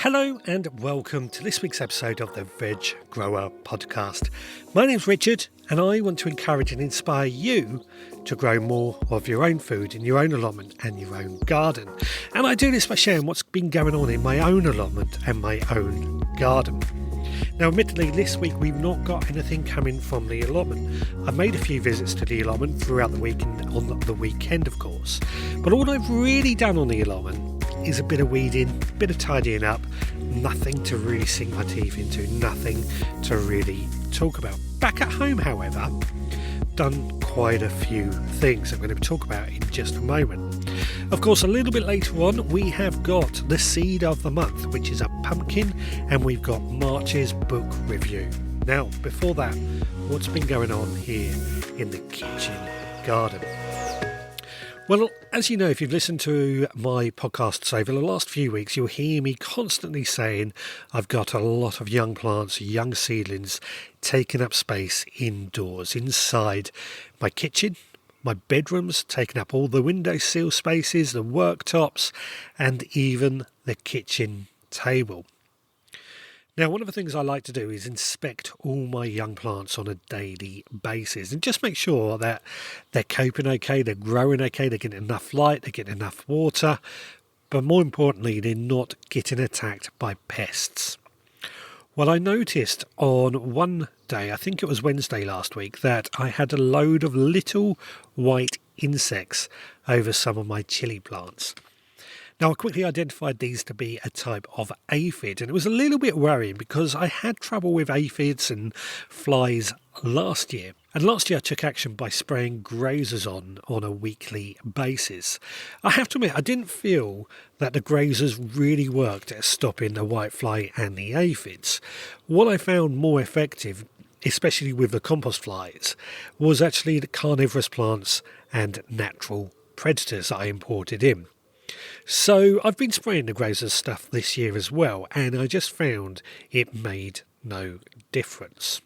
Hello and welcome to this week's episode of the Veg Grower Podcast. My name's Richard and I want to encourage and inspire you to grow more of your own food in your own allotment and your own garden. And I do this by sharing what's been going on in my own allotment and my own garden. Now, admittedly, this week we've not got anything coming from the allotment. I've made a few visits to the allotment throughout the week and on the weekend, of course. But all I've really done on the allotment is a bit of weeding, a bit of tidying up, nothing to really sink my teeth into, nothing to really talk about. Back at home, however, done quite a few things I'm going to talk about in just a moment. Of course, a little bit later on, we have got the seed of the month, which is a pumpkin, and we've got March's book review. Now, before that, what's been going on here in the kitchen garden? Well, as you know, if you've listened to my podcasts over the last few weeks, you'll hear me constantly saying I've got a lot of young plants, young seedlings, taking up space indoors, inside my kitchen, my bedrooms, taking up all the windowsill spaces, the worktops, and even the kitchen table. Now, one of the things I like to do is inspect all my young plants on a daily basis and just make sure that they're coping okay, they're growing okay, they're getting enough light, they're getting enough water, but more importantly, they're not getting attacked by pests. Well, I noticed on one day, I think it was Wednesday last week, that I had a load of little white insects over some of my chilli plants. Now, I quickly identified these to be a type of aphid, and it was a little bit worrying because I had trouble with aphids and flies last year. And last year I took action by spraying grazers on a weekly basis. I have to admit, I didn't feel that the grazers really worked at stopping the whitefly and the aphids. What I found more effective, especially with the compost flies, was actually the carnivorous plants and natural predators I imported in. So I've been spraying the grazers stuff this year as well, and I just found it made no difference.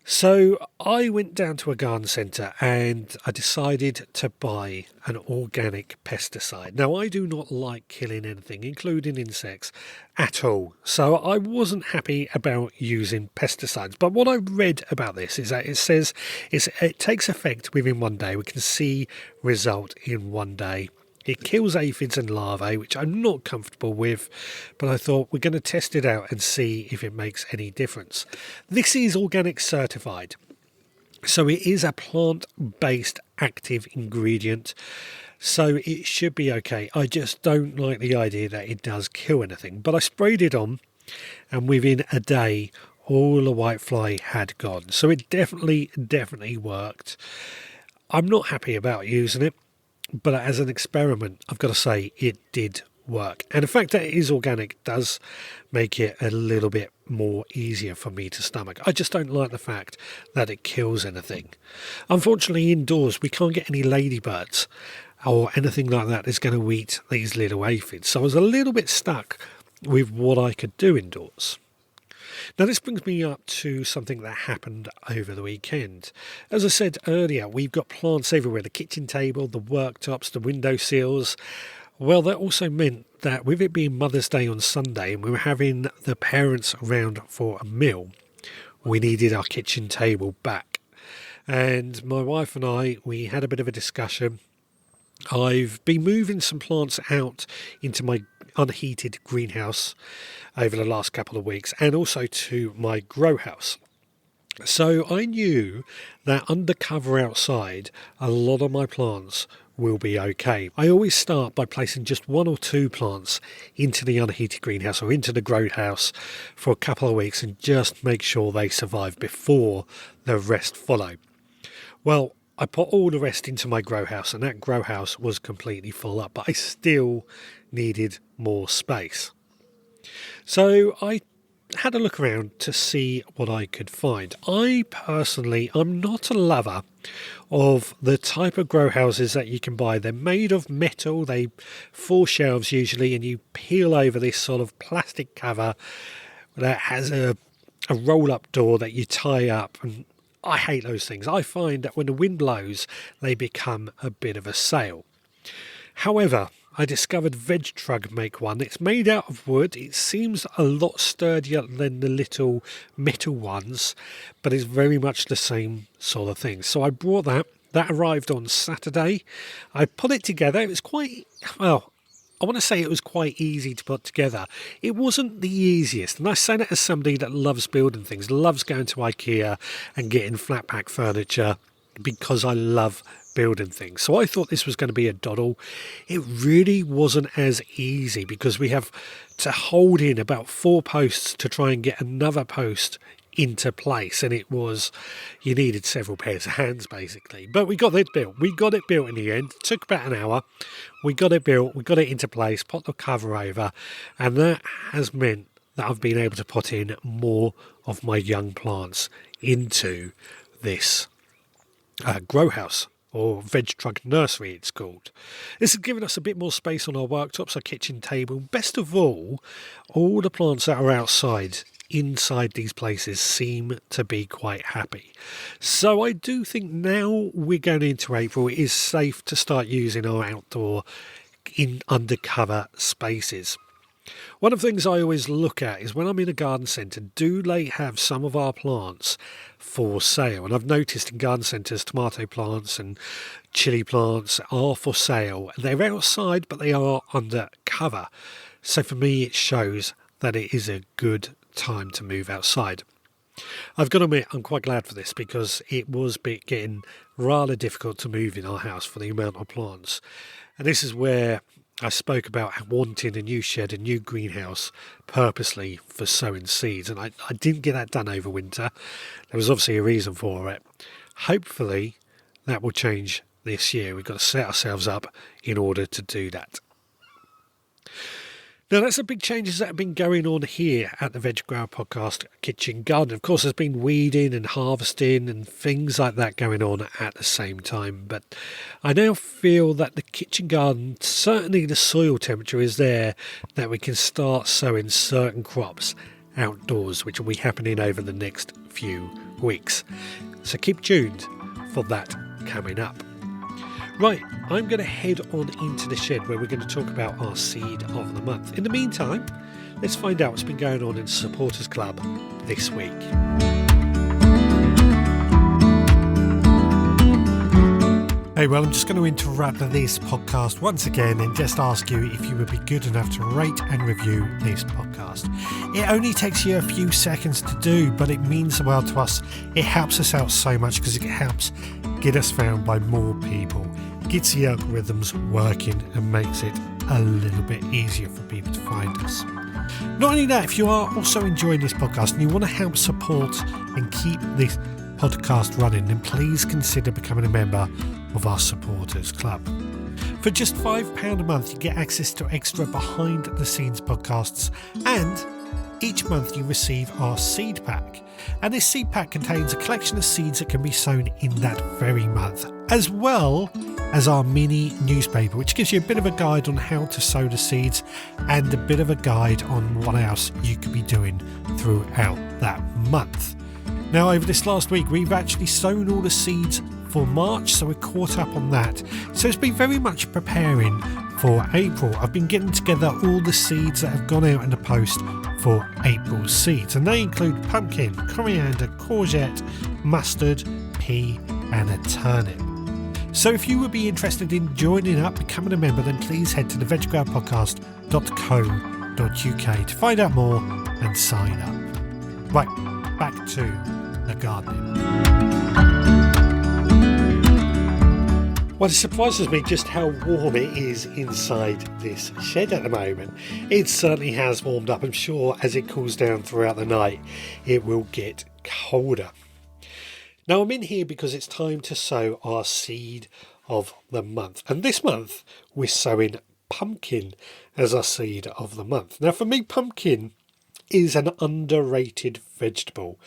So I went down to a garden centre and I decided to buy an organic pesticide. Now, I do not like killing anything, including insects, at all. So I wasn't happy about using pesticides. But what I read about this is that it says it takes effect within 1 day. We can see result in 1 day. It kills aphids and larvae, which I'm not comfortable with, but I thought we're going to test it out and see if it makes any difference. This is organic certified, so it is a plant-based active ingredient, so it should be okay. I just don't like the idea that it does kill anything, but I sprayed it on, and within a day, all the whitefly had gone. So it definitely worked. I'm not happy about using it, but as an experiment, I've got to say it did work. And the fact that it is organic does make it a little bit more easier for me to stomach. I just don't like the fact that it kills anything. Unfortunately, indoors, we can't get any ladybirds or anything like that that's going to eat these little aphids. So I was a little bit stuck with what I could do indoors. Now, this brings me up to something that happened over the weekend. As I said earlier, we've got plants everywhere, the kitchen table, the worktops, the windowsills. Well, that also meant that with it being Mother's Day on Sunday and we were having the parents around for a meal, we needed our kitchen table back. And my wife and I, we had a bit of a discussion. I've been moving some plants out into my unheated greenhouse over the last couple of weeks and also to my grow house. So I knew that undercover outside, a lot of my plants will be okay. I always start by placing just 1 or 2 plants into the unheated greenhouse or into the grow house for a couple of weeks and just make sure they survive before the rest follow. Well, I put all the rest into my grow house and that grow house was completely full up, but I still needed more space. So I had a look around to see what I could find. I personally, I'm not a lover of the type of grow houses that you can buy. They're made of metal, they 4 shelves usually, and you peel over this sort of plastic cover that has a roll-up door that you tie up, and I hate those things. I find that when the wind blows, they become a bit of a sail. However, I discovered vegtrug make one. It's made out of wood. It seems a lot sturdier than the little metal ones, but it's very much the same sort of thing. So I brought that. That arrived on Saturday. I put it together. It was quite, well, I want to say it was quite easy to put together. It wasn't the easiest. And I say that as somebody that loves building things, loves going to IKEA and getting flat pack furniture because I love building things. So I thought this was going to be a doddle. It really wasn't as easy because we have to hold in about 4 posts to try and get another post into place, and you needed several pairs of hands basically, but we got it built in the end. It took about an hour. We got it built, we got it into place, put the cover over, and that has meant that I've been able to put in more of my young plants into this grow house, or vegtrug nursery it's called. This has given us a bit more space on our worktops, our kitchen table. Best of all the plants that are outside inside these places seem to be quite happy. So I do think now we're going into April, it is safe to start using our outdoor undercover spaces. One of the things I always look at is when I'm in a garden centre, do they have some of our plants for sale? And I've noticed in garden centres, tomato plants and chilli plants are for sale. They're outside, but they are under cover. So for me, it shows that it is a good time to move outside. I've got to admit, I'm quite glad for this because it was getting rather difficult to move in our house for the amount of plants. And this is where I spoke about wanting a new shed, a new greenhouse, purposely for sowing seeds. And I didn't get that done over winter. There was obviously a reason for it. Hopefully that will change this year. We've got to set ourselves up in order to do that. Now, that's the big changes that have been going on here at the Veg Grower Podcast Kitchen Garden. Of course, there's been weeding and harvesting and things like that going on at the same time. But I now feel that the kitchen garden, certainly the soil temperature is there, that we can start sowing certain crops outdoors, which will be happening over the next few weeks. So keep tuned for that coming up. Right, I'm going to head on into the shed where we're going to talk about our seed of the month. In the meantime, let's find out what's been going on in the Supporters Club this week. Hey, well, I'm just going to interrupt this podcast once again and just ask you if you would be good enough to rate and review this podcast. It only takes you a few seconds to do, but it means the world to us. It helps us out so much because it helps get us found by more people, gets the algorithms working and makes it a little bit easier for people to find us. Not only that, if you are also enjoying this podcast and you want to help support and keep this podcast running, then please consider becoming a member of our Supporters Club. For just £5 a month, you get access to extra behind the scenes podcasts, and each month you receive our seed pack. And this seed pack contains a collection of seeds that can be sown in that very month, as well as our mini newspaper, which gives you a bit of a guide on how to sow the seeds and a bit of a guide on what else you could be doing throughout that month. Now, over this last week, we've actually sown all the seeds for March, so we're caught up on that. So it's been very much preparing for April. I've been getting together all the seeds that have gone out in the post for April's seeds, and they include pumpkin, coriander, courgette, mustard, pea and a turnip. So if you would be interested in joining up, becoming a member, then please head to the veggrowerpodcast.co.uk to find out more and sign up. Right, back to the gardening. Well, it surprises me just how warm it is inside this shed at the moment. It certainly has warmed up. I'm sure as it cools down throughout the night, it will get colder. Now, I'm in here because it's time to sow our seed of the month. And this month, we're sowing pumpkin as our seed of the month. Now, for me, pumpkin is an underrated vegetable.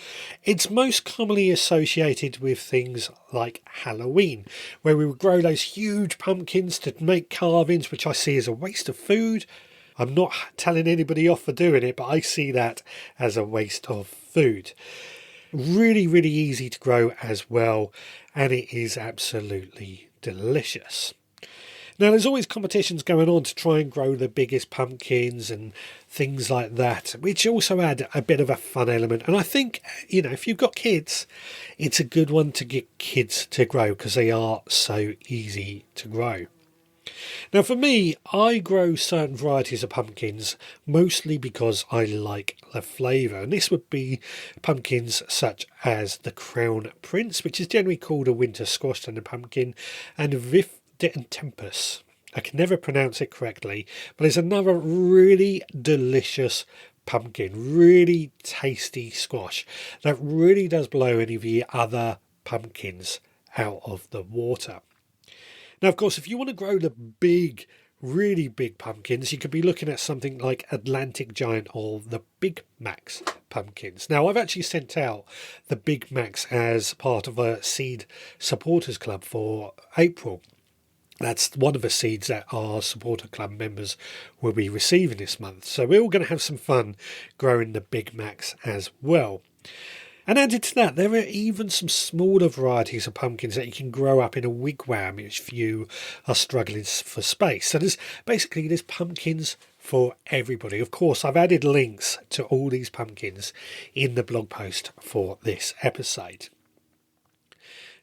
It's most commonly associated with things like Halloween, where we would grow those huge pumpkins to make carvings, which I see as a waste of food. I'm not telling anybody off for doing it, but I see that as a waste of food. Really, really easy to grow as well, and it is absolutely delicious. Now, there's always competitions going on to try and grow the biggest pumpkins and things like that, which also add a bit of a fun element. And I think, if you've got kids, it's a good one to get kids to grow because they are so easy to grow. Now, for me, I grow certain varieties of pumpkins mostly because I like the flavour, and this would be pumpkins such as the Crown Prince, which is generally called a winter squash and a pumpkin, and Vif Tempus. I can never pronounce it correctly, but it's another really delicious pumpkin, really tasty squash that really does blow any of the other pumpkins out of the water. Now, of course, if you want to grow the big, really big pumpkins, you could be looking at something like Atlantic Giant or the Big Macs pumpkins. Now, I've actually sent out the Big Macs as part of a seed supporters club for April. That's one of the seeds that our supporter club members will be receiving this month. So we're all going to have some fun growing the Big Macs as well. And added to that, there are even some smaller varieties of pumpkins that you can grow up in a wigwam if you are struggling for space. So there's pumpkins for everybody. Of course, I've added links to all these pumpkins in the blog post for this episode.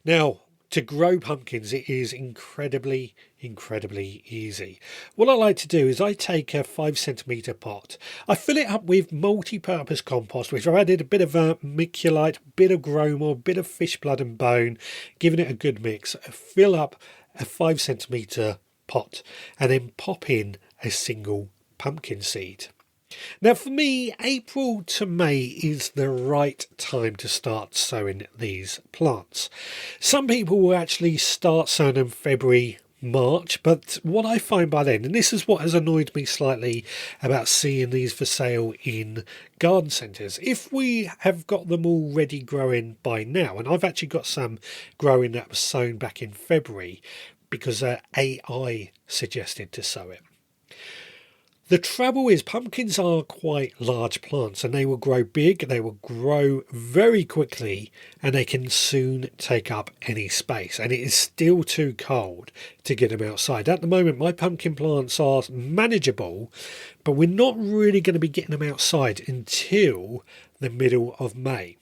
Now, to grow pumpkins, it is incredibly easy. What I like to do is I take a 5cm pot. I fill it up with multi-purpose compost, which I've added a bit of vermiculite, a bit of groma, a bit of fish blood and bone, giving it a good mix. Fill up a 5cm pot and then pop in a single pumpkin seed. Now, for me, April to May is the right time to start sowing these plants. Some people will actually start sowing them February, March, but what I find by then, and this is what has annoyed me slightly about seeing these for sale in garden centres, if we have got them already growing by now, and I've actually got some growing that was sown back in February because AI suggested to sow it. The trouble is pumpkins are quite large plants and they will grow big, they will grow very quickly, and they can soon take up any space, and it is still too cold to get them outside. At the moment my pumpkin plants are manageable, but we're not really going to be getting them outside until the middle of May.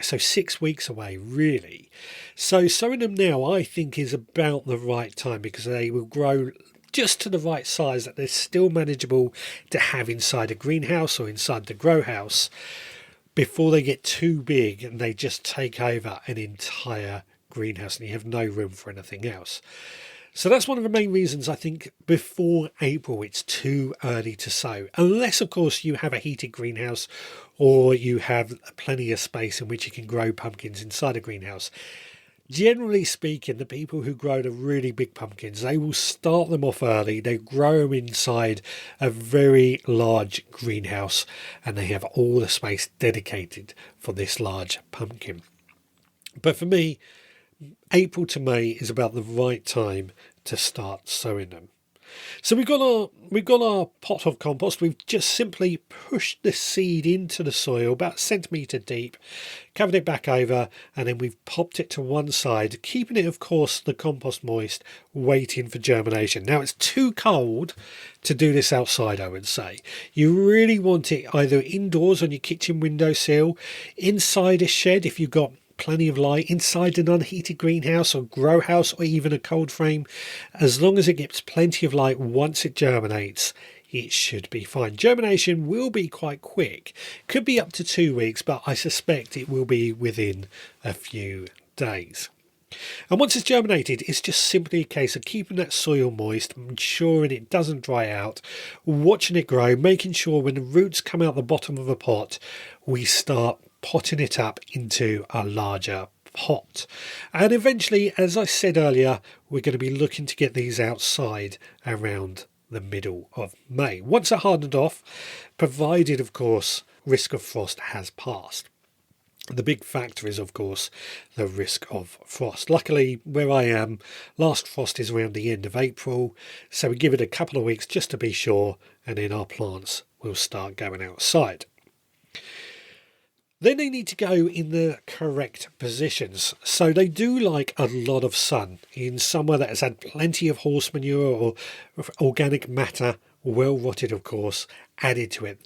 So 6 weeks away, really. So sowing them now I think is about the right time because they will grow just to the right size that they're still manageable to have inside a greenhouse or inside the grow house before they get too big and they just take over an entire greenhouse and you have no room for anything else. So that's one of the main reasons I think before April it's too early to sow, unless of course you have a heated greenhouse or you have plenty of space in which you can grow pumpkins inside a greenhouse. Generally speaking, the people who grow the really big pumpkins, they will start them off early. They grow them inside a very large greenhouse and they have all the space dedicated for this large pumpkin. But for me, April to May is about the right time to start sowing them. So we've got our pot of compost. We've just simply pushed the seed into the soil about a centimetre deep, covered it back over, and then we've popped it to one side, keeping it, of course, the compost moist, waiting for germination. Now, it's too cold to do this outside, I would say. You really want it either indoors on your kitchen windowsill, inside a shed if you've got plenty of light, inside an unheated greenhouse or grow house or even a cold frame. As long as it gets plenty of light once it germinates, it should be fine. Germination will be quite quick, could be up to 2 weeks, but I suspect it will be within a few days. And once it's germinated, it's just simply a case of keeping that soil moist, ensuring it doesn't dry out, watching it grow, making sure when the roots come out the bottom of a pot, we start potting it up into a larger pot. And eventually, as I said earlier, we're going to be looking to get these outside around the middle of May. Once they're hardened off, provided, of course, risk of frost has passed. The big factor is, of course, the risk of frost. Luckily, where I am, last frost is around the end of April, so we give it a couple of weeks just to be sure, and then our plants will start going outside. Then they need to go in the correct positions. So they do like a lot of sun in somewhere that has had plenty of horse manure or organic matter, well rotted of course, added to it.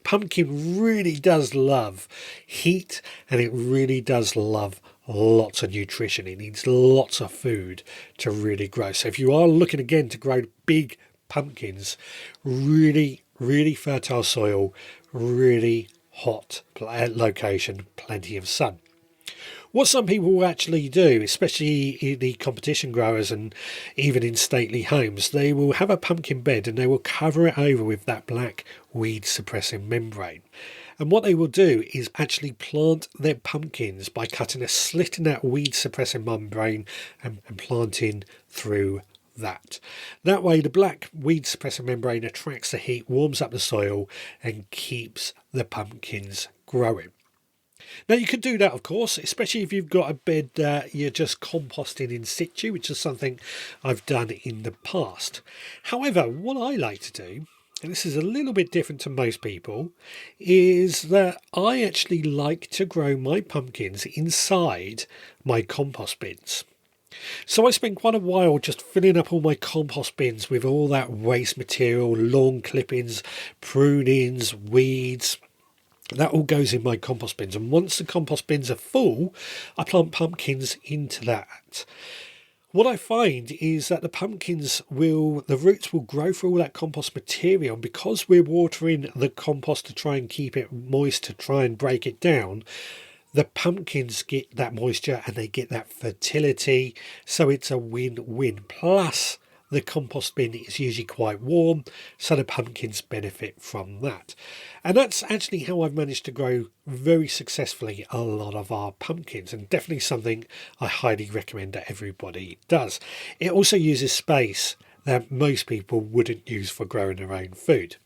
Pumpkin really does love heat, and it really does love lots of nutrition. It needs lots of food to really grow. So if you are looking again to grow big pumpkins, really, really fertile soil, really hot location, plenty of sun. What some people will actually do, especially the competition growers and even in stately homes, they will have a pumpkin bed and they will cover it over with that black weed suppressing membrane. And what they will do is actually plant their pumpkins by cutting a slit in that weed suppressing membrane and planting through that. That way the black weed suppressor membrane attracts the heat, warms up the soil and keeps the pumpkins growing. Now you could do that of course, especially if you've got a bed that you're just composting in situ, which is something I've done in the past. However, what I like to do, and this is a little bit different to most people, is that I actually like to grow my pumpkins inside my compost bins. So I spent quite a while just filling up all my compost bins with all that waste material, lawn clippings, prunings, weeds. That all goes in my compost bins. And once the compost bins are full, I plant pumpkins into that. What I find is that the roots will grow through all that compost material. And because we're watering the compost to try and keep it moist, to try and break it down, the pumpkins get that moisture and they get that fertility. So it's a win-win. Plus, the compost bin is usually quite warm, so the pumpkins benefit from that. And that's actually how I've managed to grow very successfully a lot of our pumpkins, and definitely something I highly recommend that everybody does. It also uses space that most people wouldn't use for growing their own food.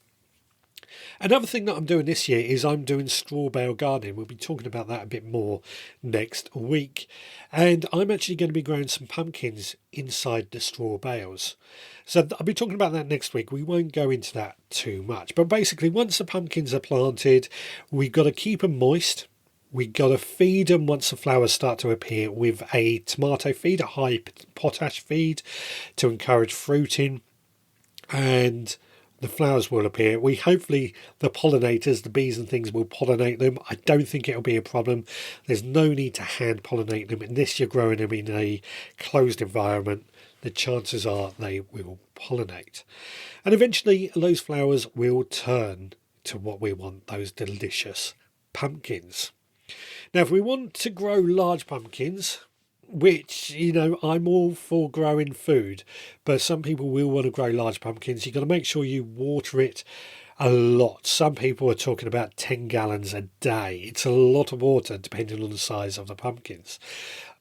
Another thing that I'm doing this year is I'm doing straw bale gardening. We'll be talking about that a bit more next week. And I'm actually going to be growing some pumpkins inside the straw bales. So I'll be talking about that next week. We won't go into that too much. But basically, once the pumpkins are planted, we've got to keep them moist. We've got to feed them once the flowers start to appear with a tomato feed, a high potash feed to encourage fruiting. And the flowers will appear. Hopefully the pollinators, the bees and things, will pollinate them. I don't think it'll be a problem. There's no need to hand pollinate them unless you're growing them in a closed environment. The chances are they will pollinate. And eventually those flowers will turn to what we want, those delicious pumpkins. Now, if we want to grow large pumpkins, which, I'm all for growing food, but some people will want to grow large pumpkins. You've got to make sure you water it a lot. Some people are talking about 10 gallons a day. It's a lot of water depending on the size of the pumpkins.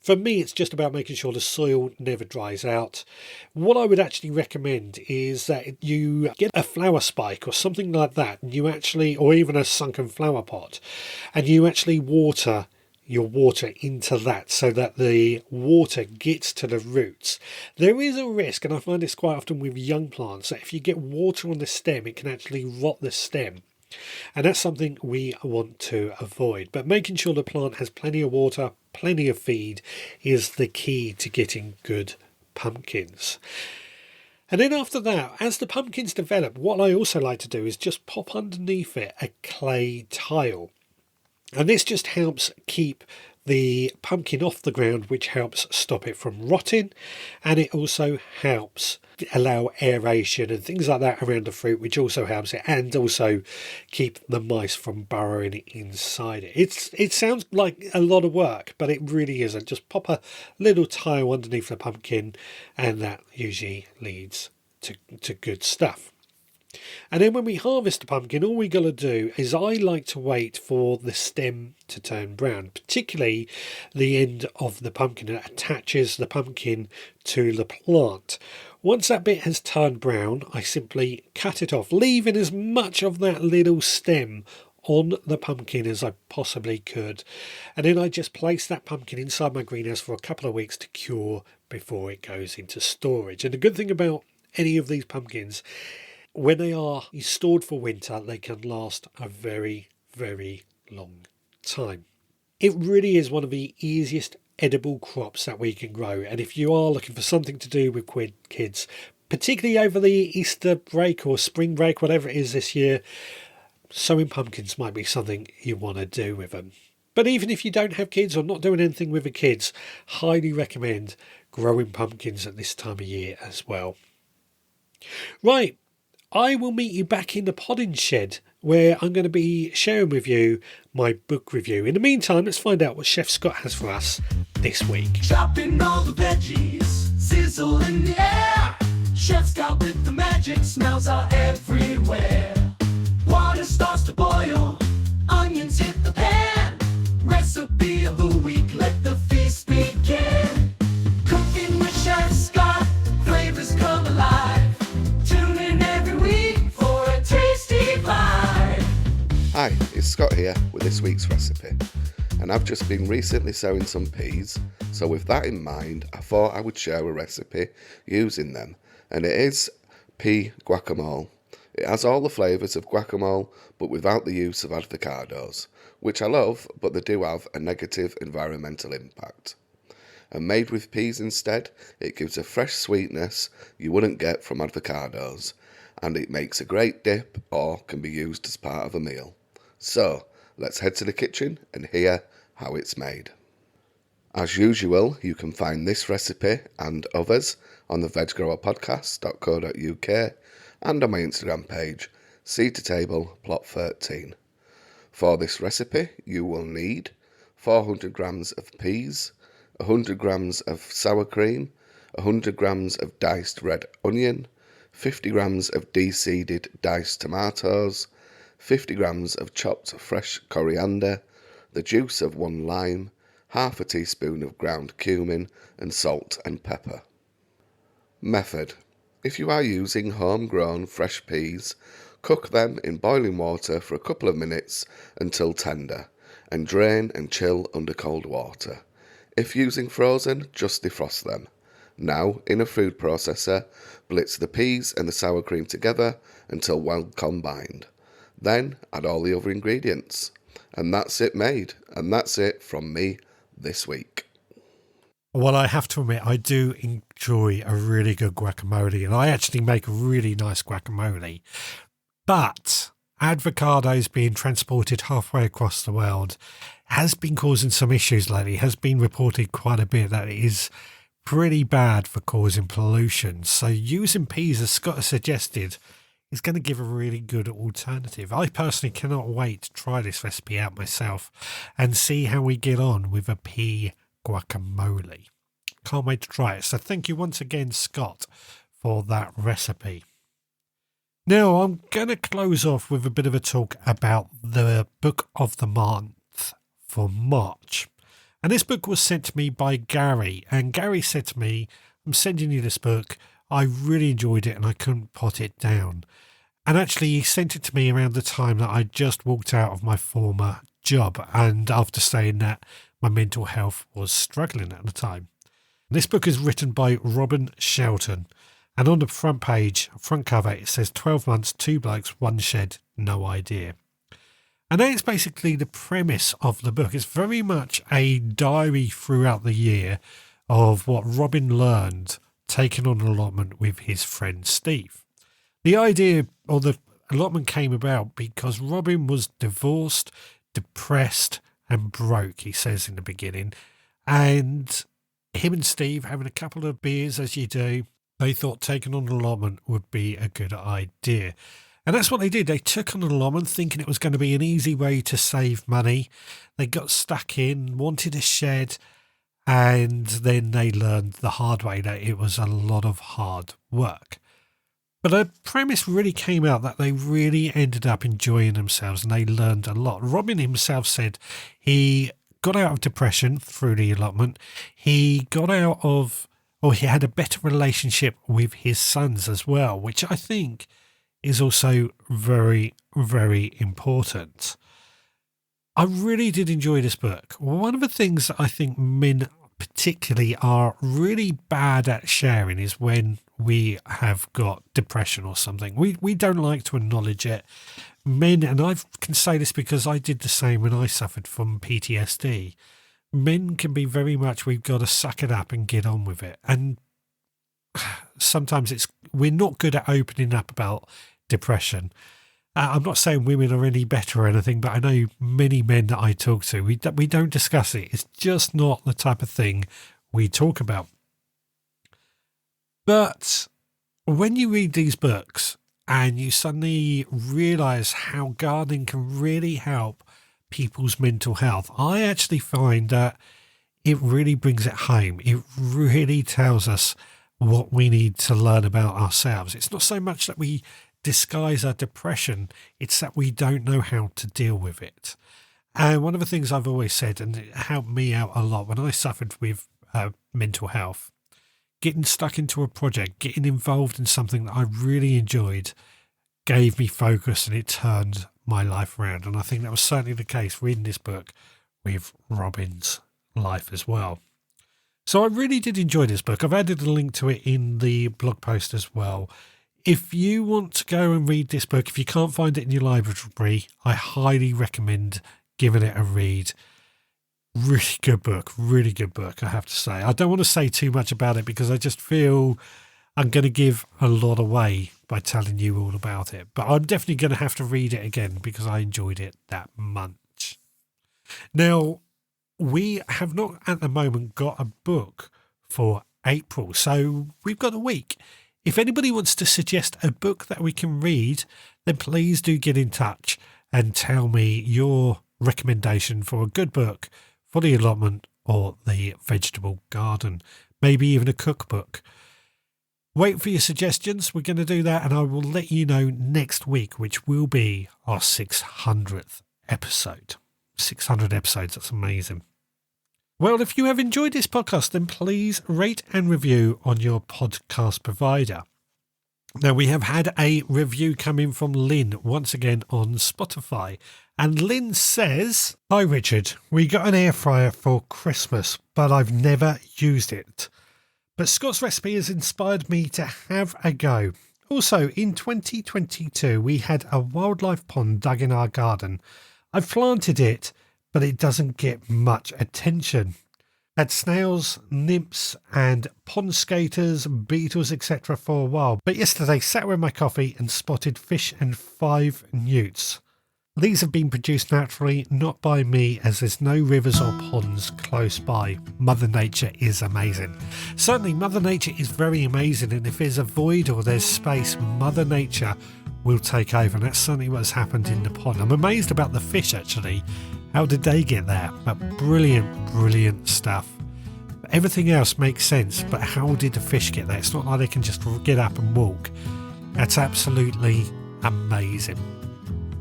For me, it's just about making sure the soil never dries out. What I would actually recommend is that you get a flower spike or something like that, and or even a sunken flower pot, and you actually water your water into that so that the water gets to the roots. There is a risk, and I find this quite often with young plants, that if you get water on the stem, it can actually rot the stem. And that's something we want to avoid. But making sure the plant has plenty of water, plenty of feed is the key to getting good pumpkins. And then after that, as the pumpkins develop, what I also like to do is just pop underneath it a clay tile. And this just helps keep the pumpkin off the ground, which helps stop it from rotting. And it also helps allow aeration and things like that around the fruit, which also helps it, and also keep the mice from burrowing inside it. It sounds like a lot of work, but it really isn't. Just pop a little tile underneath the pumpkin, and that usually leads to good stuff. And then when we harvest the pumpkin, all we got to do is I like to wait for the stem to turn brown, particularly the end of the pumpkin that attaches the pumpkin to the plant. Once that bit has turned brown, I simply cut it off, leaving as much of that little stem on the pumpkin as I possibly could. And then I just place that pumpkin inside my greenhouse for a couple of weeks to cure before it goes into storage. And the good thing about any of these pumpkins, when they are stored for winter, they can last a very, very long time. It really is one of the easiest edible crops that we can grow, and if you are looking for something to do with kids, particularly over the Easter break or spring break, whatever it is this year, sowing pumpkins might be something you want to do with them. But even if you don't have kids or not doing anything with the kids, highly recommend growing pumpkins at this time of year as well. Right, I will meet you back in the podding shed where I'm going to be sharing with you my book review. In the meantime, let's find out what Chef Scott has for us this week. Chopping all the veggies, sizzle in the air. Chef Scott with the magic, smells are everywhere. Water starts to boil, onions hit the pan. Recipe of the week, let the feast begin. Cooking with Chef Scott, flavors come alive. Tune in every week for a tasty bite. Hi, it's Scott here with this week's recipe. And I've just been recently sowing some peas, so with that in mind, I thought I would share a recipe using them. And it is pea guacamole. It has all the flavours of guacamole, but without the use of avocados, which I love, but they do have a negative environmental impact. And made with peas instead, it gives a fresh sweetness you wouldn't get from avocados, and it makes a great dip or can be used as part of a meal. So, let's head to the kitchen and hear how it's made. As usual, you can find this recipe and others on the veggrowerpodcast.co.uk and on my Instagram page, Seed to Table Plot 13. For this recipe, you will need 400 grams of peas, 100 grams of sour cream, 100 grams of diced red onion, 50 grams of de-seeded diced tomatoes, 50 grams of chopped fresh coriander, the juice of 1 lime, half a teaspoon of ground cumin, and salt and pepper. Method. If you are using homegrown fresh peas, cook them in boiling water for a couple of minutes until tender, and drain and chill under cold water. If using frozen, just defrost them. Now, in a food processor, blitz the peas and the sour cream together until well combined. Then add all the other ingredients. And that's it made. And that's it from me this week. Well, I have to admit, I do enjoy a really good guacamole, and I actually make a really nice guacamole. But avocados being transported halfway across the world has been causing some issues lately. It has been reported quite a bit that it is pretty bad for causing pollution. So using peas, as Scott has suggested, is going to give a really good alternative. I personally cannot wait to try this recipe out myself and see how we get on with a pea guacamole. Can't wait to try it. So thank you once again, Scott, for that recipe. Now I'm going to close off with a bit of a talk about the book of the month for March. And this book was sent to me by Gary. And Gary said to me, I'm sending you this book. I really enjoyed it and I couldn't put it down. And actually he sent it to me around the time that I just walked out of my former job. And after saying that, my mental health was struggling at the time. This book is written by Robin Shelton. And on the front page, front cover, it says 12 months, 2 blokes, 1 shed, no idea. And that is basically the premise of the book. It's very much a diary throughout the year of what Robin learned taking on an allotment with his friend Steve. The idea or the allotment came about because Robin was divorced, depressed and broke, he says in the beginning. And him and Steve, having a couple of beers as you do, they thought taking on an allotment would be a good idea. And that's what they did. They took on an allotment thinking it was going to be an easy way to save money. They got stuck in, wanted a shed, and then they learned the hard way that it was a lot of hard work. But the premise really came out that they really ended up enjoying themselves and they learned a lot. Robin himself said he got out of depression through the allotment. He got out of, or he had a better relationship with his sons as well, which I think is also very, very important. I really did enjoy this book. One of the things that I think men particularly are really bad at sharing is when we have got depression or something. We don't like to acknowledge it. Men, and I can say this because I did the same when I suffered from PTSD. Men can be very much, we've got to suck it up and get on with it. And sometimes we're not good at opening up about depression. I'm not saying women are any better or anything, but I know many men that I talk to, we don't discuss it. It's just not the type of thing we talk about. But when you read these books and you suddenly realise how gardening can really help people's mental health, I actually find that it really brings it home. It really tells us what we need to learn about ourselves. It's not so much that we disguise our depression, it's that we don't know how to deal with it. And one of the things I've always said, and it helped me out a lot when I suffered with mental health, getting stuck into a project, getting involved in something that I really enjoyed gave me focus, and it turned my life around. And I think that was certainly the case reading this book with Robin's life as well. So I really did enjoy this book. I've added a link to it in the blog post as well. If you want to go and read this book, if you can't find it in your library, I highly recommend giving it a read. Really good book, I have to say. I don't want to say too much about it because I just feel I'm going to give a lot away by telling you all about it. But I'm definitely going to have to read it again because I enjoyed it that much. Now, we have not at the moment got a book for April, so we've got a week. If anybody wants to suggest a book that we can read, then please do get in touch and tell me your recommendation for a good book for the allotment or the vegetable garden, maybe even a cookbook. Wait for your suggestions. We're going to do that, and I will let you know next week, which will be our 600th episode. 600 episodes, that's amazing. Well, if you have enjoyed this podcast, then please rate and review on your podcast provider. Now, we have had a review come in from Lynn, once again on Spotify. And Lynn says, "Hi Richard, we got an air fryer for Christmas, but I've never used it. But Scott's recipe has inspired me to have a go. Also, in 2022, we had a wildlife pond dug in our garden. I've planted it, but it doesn't get much attention. Had snails, nymphs and pond skaters, beetles, etc. for a while. But yesterday sat with my coffee and spotted fish and 5 newts. These have been produced naturally, not by me, as there's no rivers or ponds close by. Mother Nature is amazing." Certainly, Mother Nature is very amazing, and if there's a void or there's space, Mother Nature will take over, and that's certainly what's happened in the pond. I'm amazed about the fish, actually. How did they get there? But brilliant stuff. Everything else makes sense, but how did the fish get there? It's not like they can just get up and walk. That's absolutely amazing.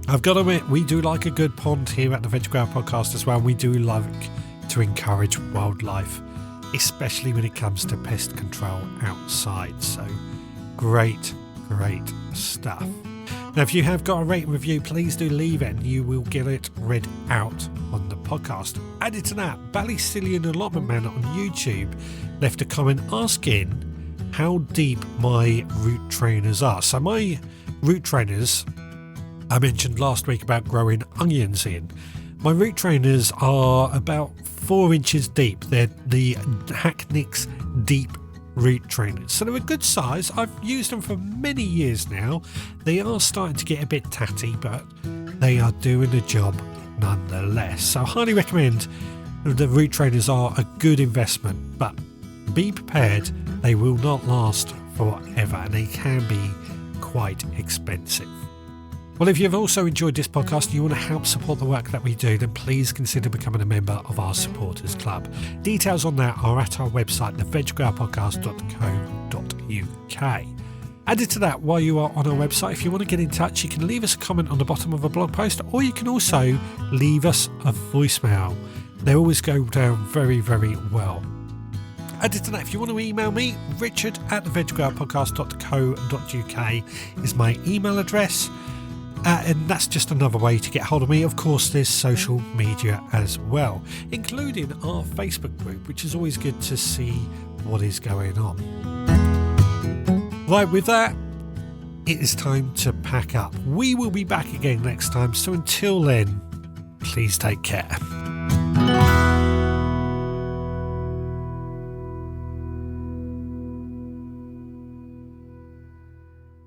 I've got to admit, we do like a good pond here at the Veg Grower Podcast as well. We do like to encourage wildlife, especially when it comes to pest control outside. So great stuff. Now, if you have got a rate and review, please do leave it and you will get it read out on the podcast. Added to that, Ballycillian Allotment Man on YouTube left a comment asking how deep my root trainers are. So my root trainers, I mentioned last week about growing onions in. My root trainers are about 4 inches deep. They're the Hacknick's Deep root trainers, so they're a good size. I've used them for many years now. They are starting to get a bit tatty, but they are doing the job nonetheless. So I highly recommend. The root trainers are a good investment, but be prepared, they will not last forever and they can be quite expensive. Well, if you've also enjoyed this podcast and you want to help support the work that we do, then please consider becoming a member of our supporters club. Details on that are at our website, theveggrowerpodcast.co.uk. Added to that, while you are on our website, if you want to get in touch, you can leave us a comment on the bottom of a blog post, or you can also leave us a voicemail. They always go down very well. Added to that, if you want to email me, richard@theveggrowerpodcast.co.uk is my email address. And that's just another way to get hold of me. Of course, there's social media as well, including our Facebook group, which is always good to see what is going on. Right, with that, it is time to pack up. We will be back again next time, so until then, please take care.